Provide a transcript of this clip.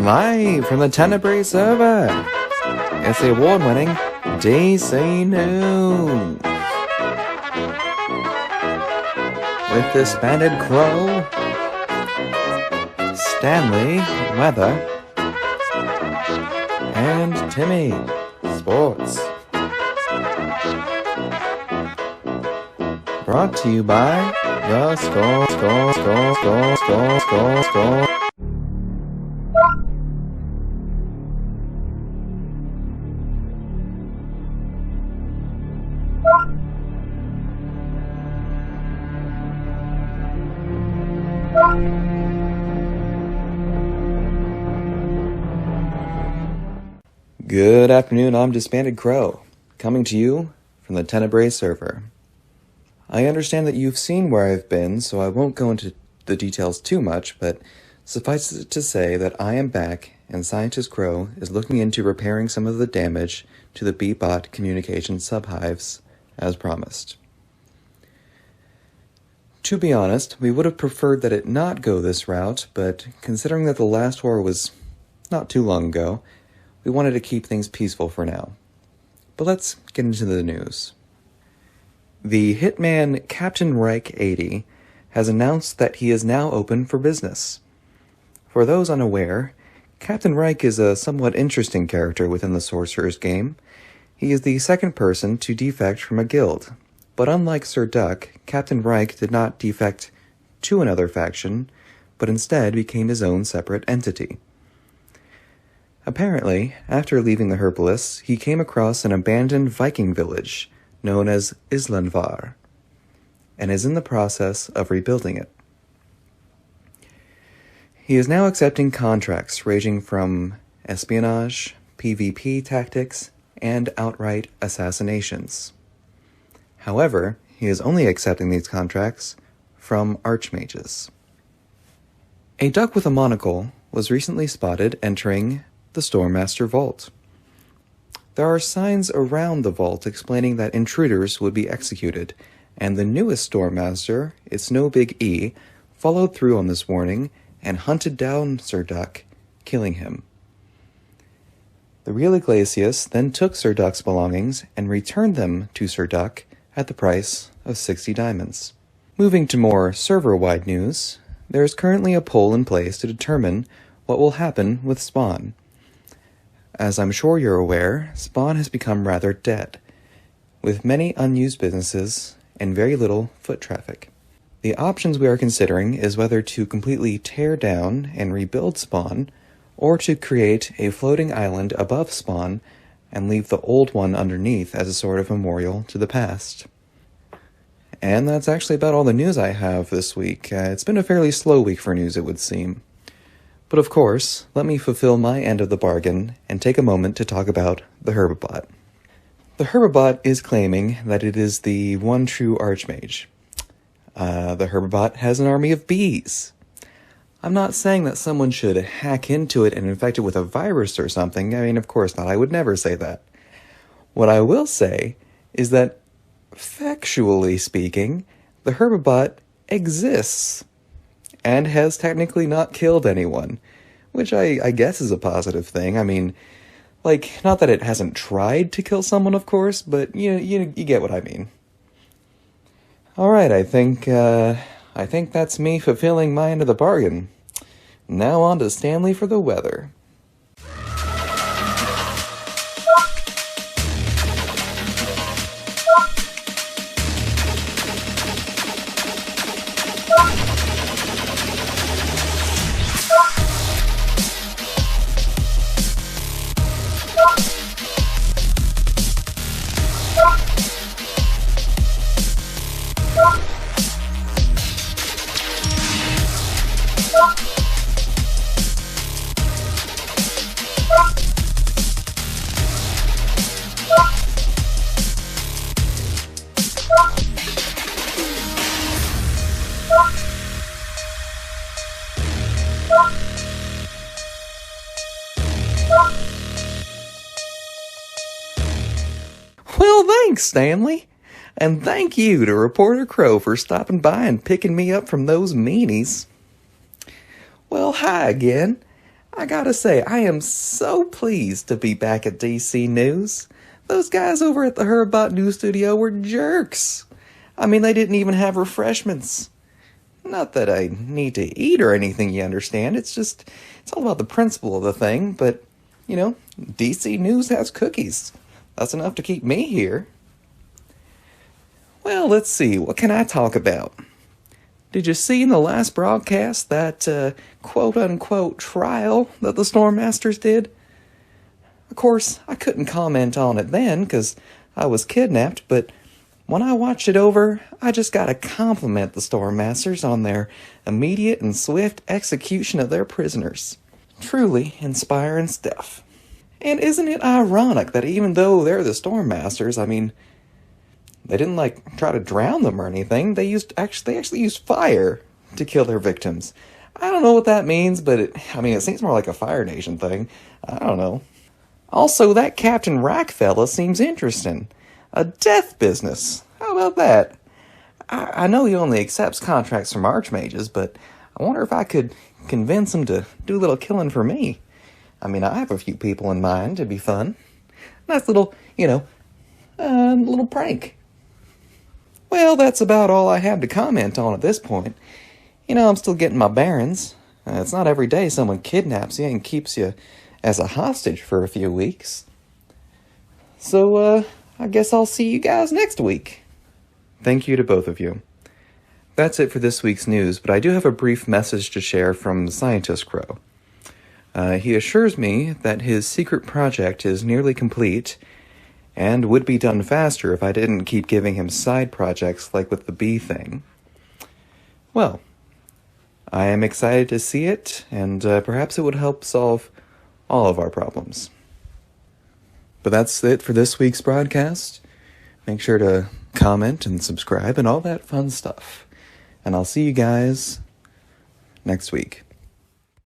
Live from the Tenebrae server, it's the award-winning DC News. With Disbanded Crow, Stanley, Weather, and Timmy, Sports. Brought to you by the Score. Good afternoon, I'm Disbanded Crow, coming to you from the Tenebrae server. I understand that you've seen where I've been, so I won't go into the details too much, but suffice it to say that I am back, and Scientist Crow is looking into repairing some of the damage to the Beatbot communication subhives, as promised. To be honest, we would have preferred that it not go this route, but considering that the last war was not too long ago, we wanted to keep things peaceful for now. But let's get into the news. The hitman Captain Reich 80 has announced that he is now open for business. For those unaware, Captain Reich is a somewhat interesting character within the Sorcerer's game. He is the second person to defect from a guild, but unlike Sir Duck, Captain Reich did not defect to another faction, but instead became his own separate entity. Apparently, after leaving the Herbalists, he came across an abandoned Viking village known as Islandvar, and is in the process of rebuilding it. He is now accepting contracts ranging from espionage, PvP tactics, and outright assassinations. However, he is only accepting these contracts from archmages. A duck with a monocle was recently spotted entering the Stormmaster Vault. There are signs around the vault explaining that intruders would be executed, and the newest Stormmaster, It's No Big E, followed through on this warning and hunted down Sir Duck, killing him. The real Iglesias then took Sir Duck's belongings and returned them to Sir Duck at the price of 60 diamonds. Moving to more server-wide news, there is currently a poll in place to determine what will happen with Spawn. As I'm sure you're aware, Spawn has become rather dead, with many unused businesses and very little foot traffic. The options we are considering is whether to completely tear down and rebuild Spawn, or to create a floating island above Spawn and leave the old one underneath as a sort of memorial to the past. And that's actually about all the news I have this week. It's been a fairly slow week for news, it would seem. But of course, let me fulfill my end of the bargain and take a moment to talk about the Herbibot. The Herbibot is claiming that it is the one true Archmage. The Herbibot has an army of bees. I'm not saying that someone should hack into it and infect it with a virus or something. I mean, of course not. I would never say that. What I will say is that, factually speaking, the Herbibot exists and has technically not killed anyone, which I guess is a positive thing. I mean, like, not that it hasn't tried to kill someone, of course, but you get what I mean. Alright, I think that's me fulfilling my end of the bargain. Now on to Stanley for the weather. Well, thanks, Stanley. And thank you to Reporter Crow for stopping by and picking me up from those meanies. Well, hi again. I gotta say, I am so pleased to be back at DC News. Those guys over at the Herbot News Studio were jerks. I mean, they didn't even have refreshments. Not that I need to eat or anything, you understand. It's all about the principle of the thing. But, DC News has cookies. That's enough to keep me here. Well, let's see. What can I talk about? Did you see in the last broadcast that quote-unquote trial that the Storm Masters did? Of course, I couldn't comment on it then because I was kidnapped, but when I watched it over, I just gotta compliment the Storm Masters on their immediate and swift execution of their prisoners. Truly inspiring stuff. And isn't it ironic that even though they're the Storm Masters, I mean, they didn't try to drown them or anything. They actually used fire to kill their victims. I don't know what that means, but it seems more like a Fire Nation thing. I don't know. Also, that Captain Rack fella seems interesting. A death business. How about that? I know he only accepts contracts from archmages, but I wonder if I could convince him to do a little killing for me. I have a few people in mind. It'd be fun. Nice little, little prank. Well, that's about all I have to comment on at this point. I'm still getting my bearings. It's not every day someone kidnaps you and keeps you as a hostage for a few weeks. So, I guess I'll see you guys next week. Thank you to both of you. That's it for this week's news, but I do have a brief message to share from Scientist Crow. He assures me that his secret project is nearly complete and would be done faster if I didn't keep giving him side projects like with the bee thing. Well, I am excited to see it, and perhaps it would help solve all of our problems. But that's it for this week's broadcast. Make sure to comment and subscribe and all that fun stuff. And I'll see you guys next week.